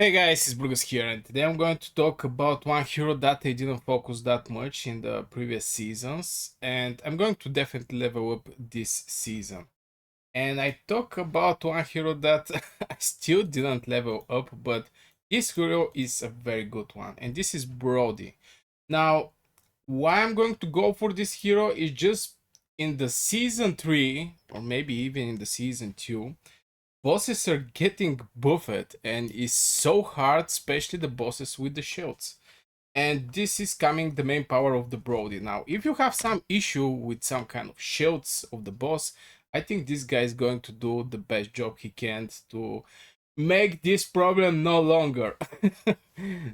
Hey guys, it's Brody here, and today I'm going to talk about one hero that I didn't focus that much in the previous seasons, and I'm going to definitely level up this season. And I talk about one hero that I still didn't level up, but this hero is a very good one, and this is Brody. Now, why I'm going to go for this hero is just in the season 3, or maybe even in the season 2, bosses are getting buffed and is so hard, especially the bosses with the shields. And this is coming the main power of the Brody. Now, if you have some issue with some kind of shields of the boss, I think this guy is going to do the best job he can to make this problem no longer.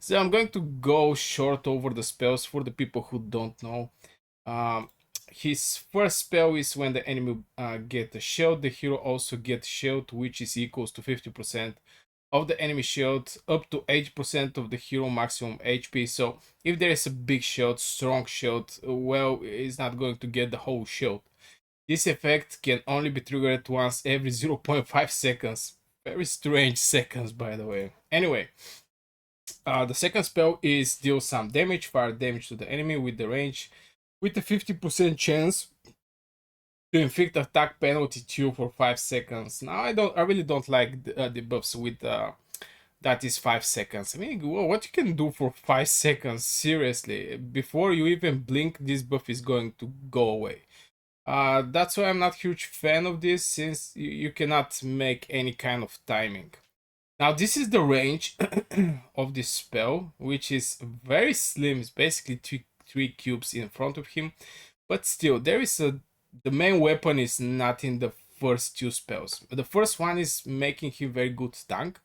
So I'm going to go short over the spells for the people who don't know. Um, his first spell is when the enemy get a shield. The hero also gets shield, which is equals to 50% of the enemy shield, up to 80% of the hero maximum HP. So if there is a big shield, strong shield, well, it's not going to get the whole shield. This effect can only be triggered once every 0.5 seconds. Very strange seconds, by the way. Anyway, the second spell is deal some damage, fire damage to the enemy with the range with a 50% chance to inflict attack penalty 2 for 5 seconds. Now I really don't like the buffs with that is 5 seconds. I mean, what you can do for 5 seconds, seriously, before you even blink, this buff is going to go away. That's why I'm not huge fan of this, since you cannot make any kind of timing. Now this is the range of this spell, which is very slim. It's basically three cubes in front of him, but still there is a the main weapon is not in the first two spells. The first one is making him very good tank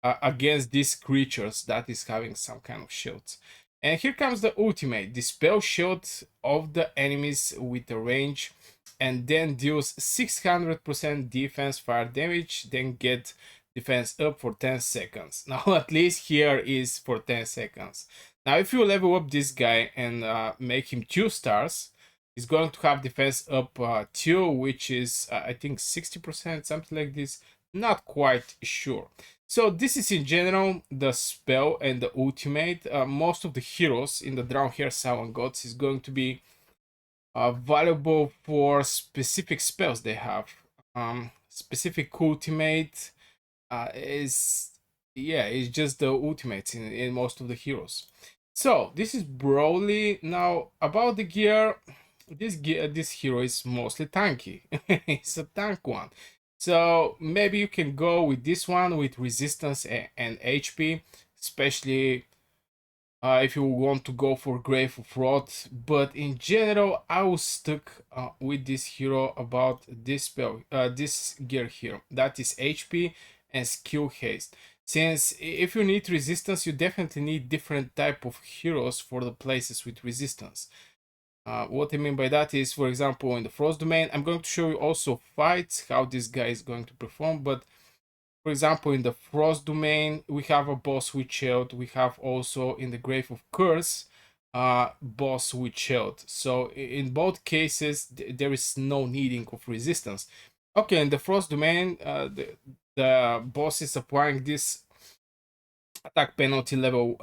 against these creatures that is having some kind of shields. And here comes the ultimate. Dispel shield of the enemies with a range, and then deals 600% defense fire damage, then get defense up for 10 seconds. Now at least here is for 10 seconds. Now if you level up this guy and make him 2 stars, he's going to have defense up 2, which is I think 60%, something like this. Not quite sure. So this is in general the spell and the ultimate. Most of the heroes in the Dragonheir Silent Gods is going to be valuable for specific spells they have. Specific ultimate is, yeah, it's just the ultimates in most of the heroes. So this is Broly. Now about the gear, this hero is mostly tanky. It's a tank one. So maybe you can go with this one with resistance and HP, especially if you want to go for Grave of Wrath. But in general, I was stuck with this hero about this spell, this gear here. That is HP and skill haste. Since if you need resistance, you definitely need different type of heroes for the places with resistance. What I mean by that is, for example, in the Frost domain, I'm going to show you also fights, how this guy is going to perform. But for example, in the Frost domain, we have a boss with shield. We have also in the Grave of Curse, boss with shield. So in both cases, there is no needing of resistance. Okay, in the Frost domain, the boss is applying this attack penalty level,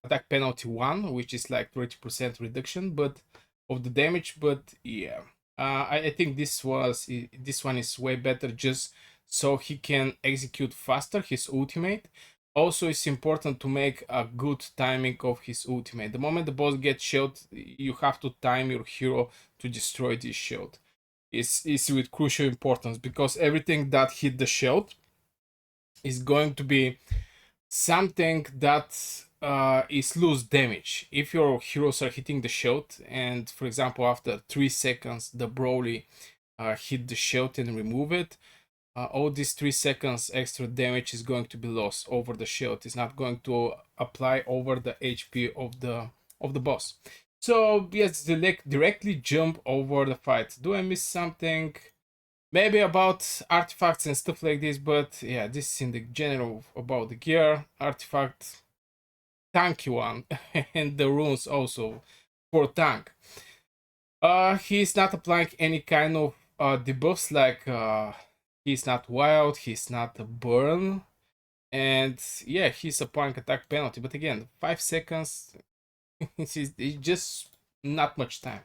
attack penalty 1, which is like 30% reduction, but of the damage. But yeah, I think this one is way better, just so he can execute faster his ultimate. Also, it's important to make a good timing of his ultimate. The moment the boss gets shield, you have to time your hero to destroy this shield. It's with crucial importance, because everything that hit the shield is going to be something that is lose damage. If your heroes are hitting the shield, and for example after 3 seconds the Broly hit the shield and remove it, all these 3 seconds extra damage is going to be lost over the shield. It's not going to apply over the HP of the boss. So yes, directly jump over the fight. Do I miss something? Maybe about artifacts and stuff like this, but yeah, this is in the general about the gear. Artifact, tanky one, and the runes also for tank. He's not applying any kind of debuffs, like he's not wild, he's not a burn, And yeah, he's applying attack penalty, but again, 5 seconds. It's just not much time.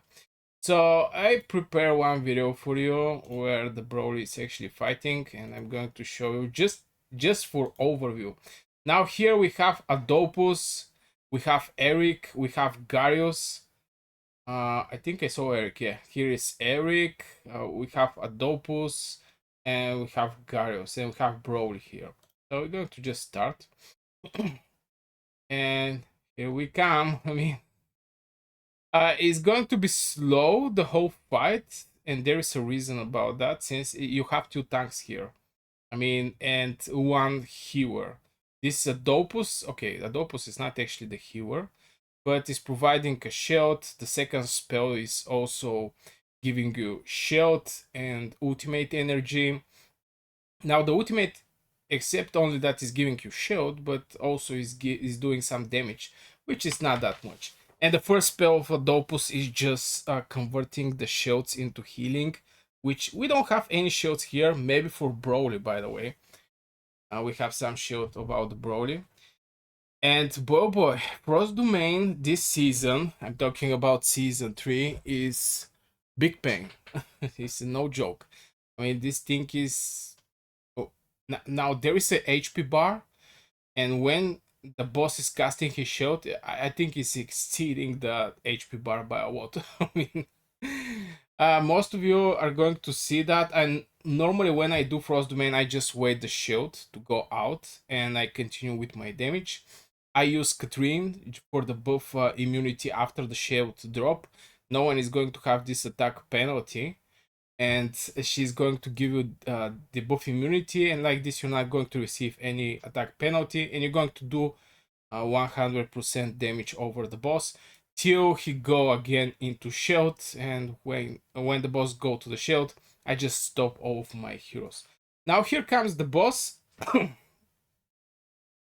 So I prepare one video for you where the Brody is actually fighting, and I'm going to show you just for overview. Now here we have Adopus, we have Eric, we have Garius. I think I saw Eric. Yeah, here is Eric. We have Adopus, and we have Garius, and we have Brody here. So we're going to just start, and here we come. I mean, it's going to be slow the whole fight, and there is a reason about that since you have two tanks here. I mean, and one healer. This is Adopus. Okay, Adopus is not actually the healer, but is providing a shield. The second spell is also giving you shield and ultimate energy. Now the ultimate, except only that is giving you shield, but also is doing some damage, which is not that much. And the first spell of Adopus is just converting the shields into healing, which we don't have any shields here. Maybe for Broly, by the way. We have some shield about Broly. And boy, Frost Domain this season, I'm talking about season 3, is big pain. It's no joke. I mean, this thing is... Oh, now there is a HP bar, and when the boss is casting his shield, I think it's exceeding the HP bar by a lot. I mean, most of you are going to see that, and normally when I do Frost Domain, I just wait the shield to go out, and I continue with my damage. I use Katrine for the buff immunity after the shield drop. No one is going to have this attack penalty, and she's going to give you the buff immunity, and like this you're not going to receive any attack penalty, and you're going to do 100% damage over the boss till he go again into shield. And when the boss go to the shield, I just stop all of my heroes. Now here comes the boss.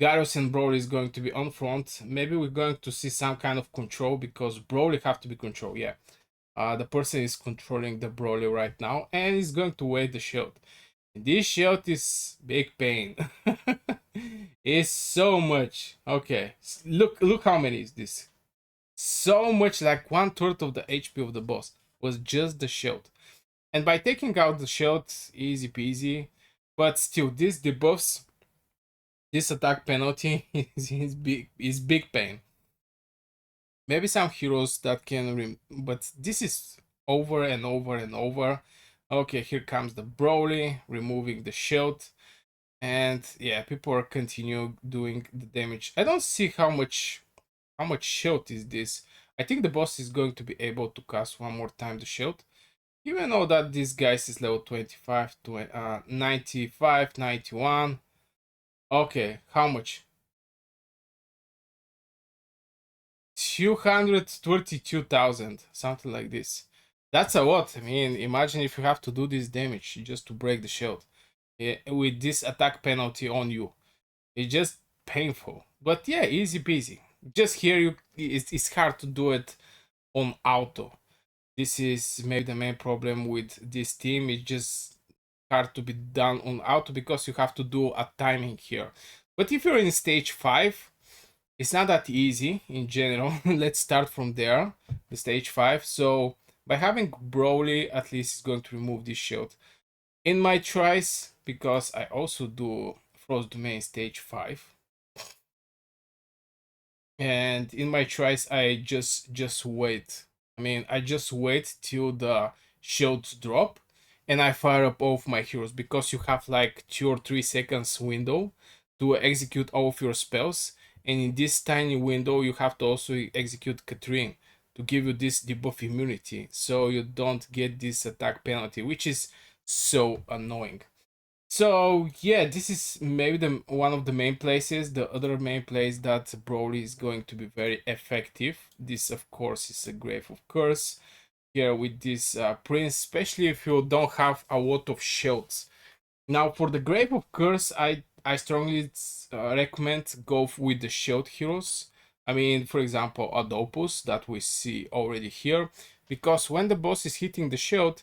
Garius and Brody is going to be on front. Maybe we're going to see some kind of control because Brody have to be controlled. Yeah, the person is controlling the Broly right now, and he's going to wait the shield. This shield is big pain. It's so much. Okay, look how many is this. So much, like 1/3 of the HP of the boss was just the shield. And by taking out the shield, easy peasy. But still, these debuffs, this attack penalty is big pain. Maybe some heroes that can, but this is over and over and over. Okay, here comes the Broly removing the shield, and yeah, people are continue doing the damage. I don't see how much shield is this. I think the boss is going to be able to cast one more time the shield, even though that this guy is level 25 to 95, 91. Okay, how much? 232,000, something like this. That's a lot. I mean, imagine if you have to do this damage just to break the shield, with this attack penalty on you. It's just painful. But yeah, easy peasy. Just here, it's hard to do it on auto. This is maybe the main problem with this team. It's just hard to be done on auto because you have to do a timing here. But if you're in stage 5, it's not that easy in general. Let's start from there, the stage 5. So by having Broly, at least it's going to remove this shield. In my tries, because I also do Frost Domain stage 5, and in my tries I just wait. I mean, I just wait till the shields drop, and I fire up all of my heroes, because you have like 2 or 3 seconds window to execute all of your spells, and in this tiny window you have to also execute Katrine to give you this debuff immunity, so you don't get this attack penalty, which is so annoying. So yeah, this is maybe one of the main places. The other main place that Broly is going to be very effective. This of course is a Grave of Curse here with this prince, especially if you don't have a lot of shields. Now for the Grave of Curse, I strongly recommend go with the shield heroes. I mean, for example, Adopus that we see already here, because when the boss is hitting the shield,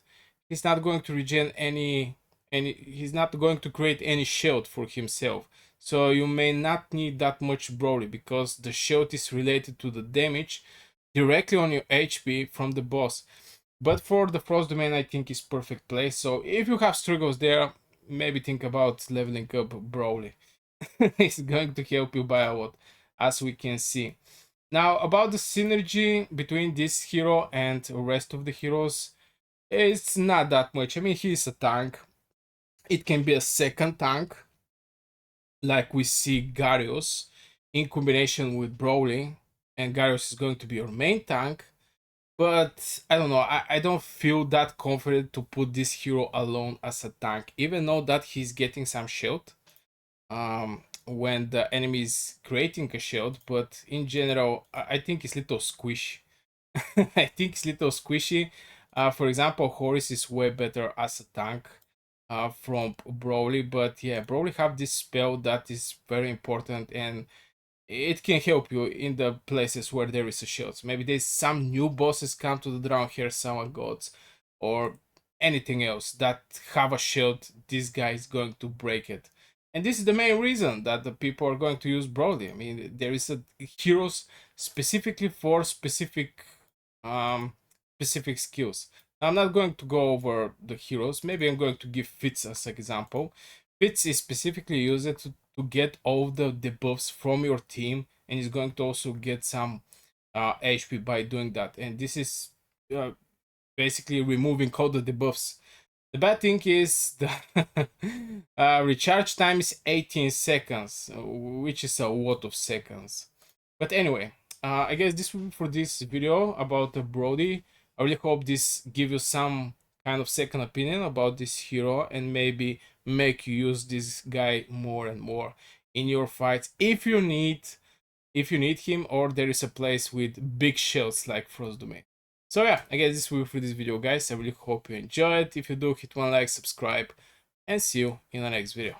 he's not going to regen any, he's not going to create any shield for himself. so you may not need that much Brody because the shield is related to the damage directly on your HP from the boss. But for the Frost Domain, I think is perfect place. So if you have struggles there, maybe think about leveling up Broly. It's going to help you by a lot, as we can see. Now, about the synergy between this hero and the rest of the heroes, it's not that much. I mean, he's a tank. It can be a second tank, like we see Garius in combination with Broly, and Garius is going to be your main tank. But I don't know, I don't feel that confident to put this hero alone as a tank, even though that he's getting some shield when the enemy is creating a shield. But in general, I think it's little squishy. I think it's little squishy. For example, Horus is way better as a tank from Broly, but yeah, Broly have this spell that is very important, and it can help you in the places where there is a shield. So maybe there's some new bosses come to the Dragonheir Silent Gods, or anything else that have a shield. This guy is going to break it, and this is the main reason that the people are going to use Brody. I mean, there is a heroes specifically for um specific skills. I'm not going to go over the heroes. Maybe I'm going to give Fitz as an example. Fitz is specifically used to get all the debuffs from your team, and is going to also get some HP by doing that. And this is uh, basically removing all the debuffs. The bad thing is the recharge time is 18 seconds, which is a lot of seconds. But anyway, I guess this will be for this video about Brody. I really hope this give you some kind of second opinion about this hero, and maybe make you use this guy more and more in your fights if you need him, or there is a place with big shields like Frost Domain. So yeah, I guess this will be for this video, guys. I really hope you enjoyed. If you do, hit one like, subscribe, and see you in the next video.